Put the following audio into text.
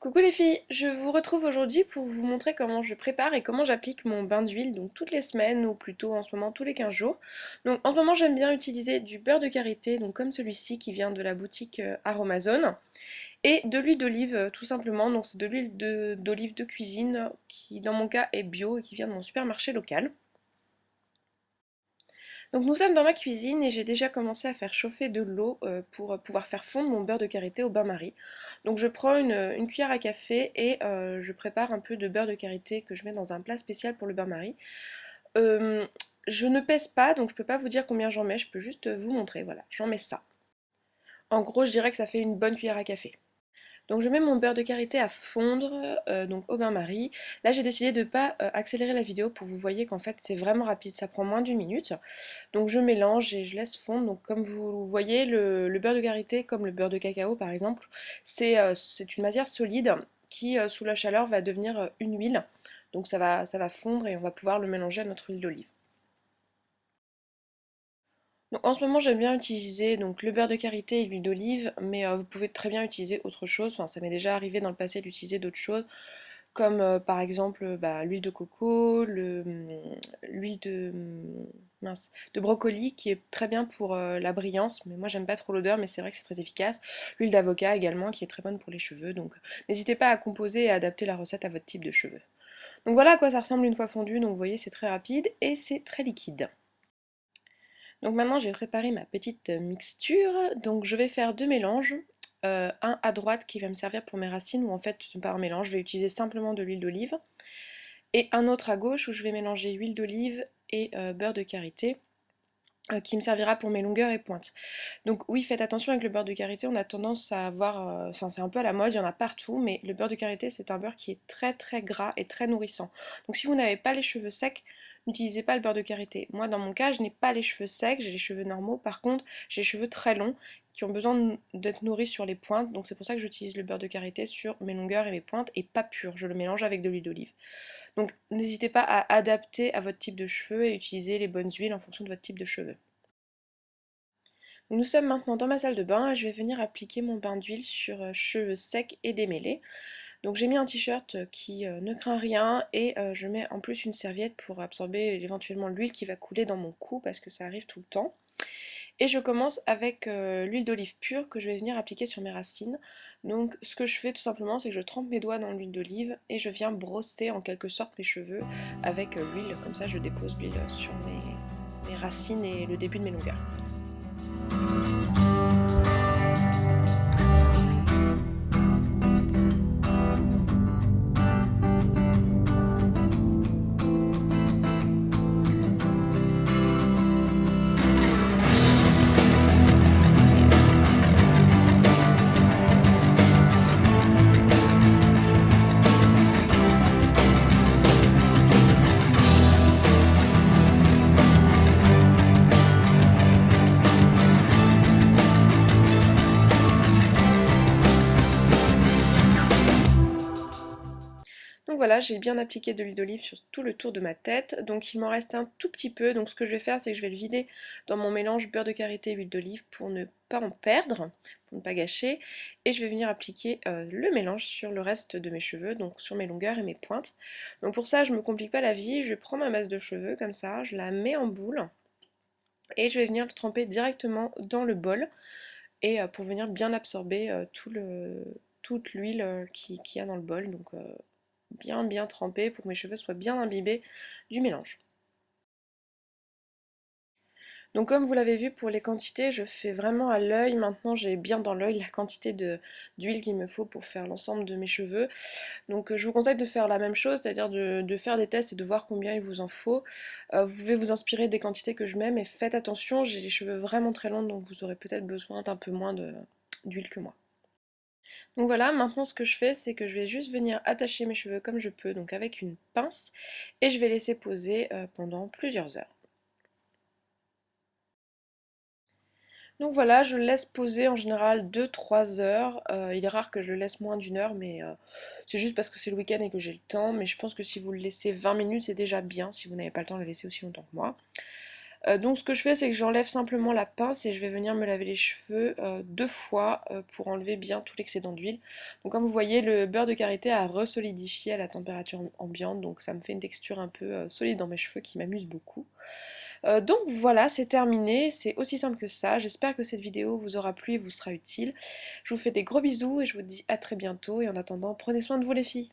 Coucou les filles, je vous retrouve aujourd'hui pour vous montrer comment je prépare et comment j'applique mon bain d'huile, donc toutes les semaines ou plutôt en ce moment tous les 15 jours. Donc en ce moment j'aime bien utiliser du beurre de karité, donc comme celui-ci qui vient de la boutique Aromazone, et de l'huile d'olive tout simplement, donc c'est de l'huile d'olive de cuisine qui dans mon cas est bio et qui vient de mon supermarché local. Donc nous sommes dans ma cuisine et j'ai déjà commencé à faire chauffer de l'eau pour pouvoir faire fondre mon beurre de karité au bain-marie. Donc je prends une cuillère à café et je prépare un peu de beurre de karité que je mets dans un plat spécial pour le bain-marie. Euh, je ne pèse pas, donc je peux pas vous dire combien j'en mets, je peux juste vous montrer, voilà, j'en mets ça. En gros, je dirais que ça fait une bonne cuillère à café. Donc je mets mon beurre de karité à fondre donc au bain-marie. Là j'ai décidé de ne pas accélérer la vidéo pour que vous voyez qu'en fait c'est vraiment rapide, ça prend moins d'une minute. Donc je mélange et je laisse fondre. Donc comme vous voyez, le beurre de karité, comme le beurre de cacao par exemple, c'est une matière solide qui sous la chaleur va devenir une huile. Donc ça va fondre et on va pouvoir le mélanger à notre huile d'olive. Donc, en ce moment, j'aime bien utiliser donc, le beurre de karité et l'huile d'olive, mais vous pouvez très bien utiliser autre chose. Enfin, ça m'est déjà arrivé dans le passé d'utiliser d'autres choses, comme par exemple l'huile de coco, l'huile de brocoli, qui est très bien pour la brillance, mais moi j'aime pas trop l'odeur, mais c'est vrai que c'est très efficace. L'huile d'avocat également, qui est très bonne pour les cheveux, donc n'hésitez pas à composer et à adapter la recette à votre type de cheveux. Donc voilà à quoi ça ressemble une fois fondu, donc vous voyez c'est très rapide et c'est très liquide. Donc maintenant j'ai préparé ma petite mixture, donc je vais faire deux mélanges. Un à droite qui va me servir pour mes racines, où en fait ce n'est pas un mélange, je vais utiliser simplement de l'huile d'olive. Et un autre à gauche où je vais mélanger huile d'olive et beurre de karité, qui me servira pour mes longueurs et pointes. Donc oui, faites attention avec le beurre de karité, on a tendance à avoir, enfin c'est un peu à la mode, il y en a partout, mais le beurre de karité c'est un beurre qui est très très gras et très nourrissant. Donc si vous n'avez pas les cheveux secs, n'utilisez pas le beurre de karité. Moi dans mon cas, je n'ai pas les cheveux secs, j'ai les cheveux normaux, par contre j'ai les cheveux très longs qui ont besoin d'être nourris sur les pointes, donc c'est pour ça que j'utilise le beurre de karité sur mes longueurs et mes pointes, et pas pur, je le mélange avec de l'huile d'olive. Donc n'hésitez pas à adapter à votre type de cheveux et utiliser les bonnes huiles en fonction de votre type de cheveux. Nous sommes maintenant dans ma salle de bain et je vais venir appliquer mon bain d'huile sur cheveux secs et démêlés. Donc j'ai mis un t-shirt qui ne craint rien et je mets en plus une serviette pour absorber éventuellement l'huile qui va couler dans mon cou parce que ça arrive tout le temps. Et je commence avec l'huile d'olive pure que je vais venir appliquer sur mes racines. Donc ce que je fais tout simplement c'est que je trempe mes doigts dans l'huile d'olive et je viens brosser en quelque sorte mes cheveux avec l'huile. Comme ça je dépose l'huile sur mes racines et le début de mes longueurs. Donc voilà, j'ai bien appliqué de l'huile d'olive sur tout le tour de ma tête, donc il m'en reste un tout petit peu, donc ce que je vais faire c'est que je vais le vider dans mon mélange beurre de karité et huile d'olive pour ne pas en perdre, pour ne pas gâcher, et je vais venir appliquer le mélange sur le reste de mes cheveux, donc sur mes longueurs et mes pointes. Donc pour ça je me complique pas la vie, je prends ma masse de cheveux comme ça, je la mets en boule, et je vais venir le tremper directement dans le bol, et pour venir bien absorber toute l'huile qu'il y a dans le bol, donc bien trempé pour que mes cheveux soient bien imbibés du mélange. Donc comme vous l'avez vu pour les quantités, je fais vraiment à l'œil. Maintenant j'ai bien dans l'œil la quantité d'huile qu'il me faut pour faire l'ensemble de mes cheveux. Donc je vous conseille de faire la même chose, c'est-à-dire de faire des tests et de voir combien il vous en faut. Vous pouvez vous inspirer des quantités que je mets, mais faites attention, j'ai les cheveux vraiment très longs, donc vous aurez peut-être besoin d'un peu moins d'huile que moi. Donc voilà, maintenant ce que je fais, c'est que je vais juste venir attacher mes cheveux comme je peux, donc avec une pince, et je vais laisser poser pendant plusieurs heures. Donc voilà, je le laisse poser en général 2-3 heures. Il est rare que je le laisse moins d'une heure, mais c'est juste parce que c'est le week-end et que j'ai le temps. Mais je pense que si vous le laissez 20 minutes, c'est déjà bien, si vous n'avez pas le temps de le laisser aussi longtemps que moi. Donc ce que je fais, c'est que j'enlève simplement la pince et je vais venir me laver les cheveux 2 fois pour enlever bien tout l'excédent d'huile. Donc comme vous voyez, le beurre de karité a resolidifié à la température ambiante, donc ça me fait une texture un peu solide dans mes cheveux qui m'amuse beaucoup. Donc voilà, c'est terminé, c'est aussi simple que ça. J'espère que cette vidéo vous aura plu et vous sera utile. Je vous fais des gros bisous et je vous dis à très bientôt. Et en attendant, prenez soin de vous les filles.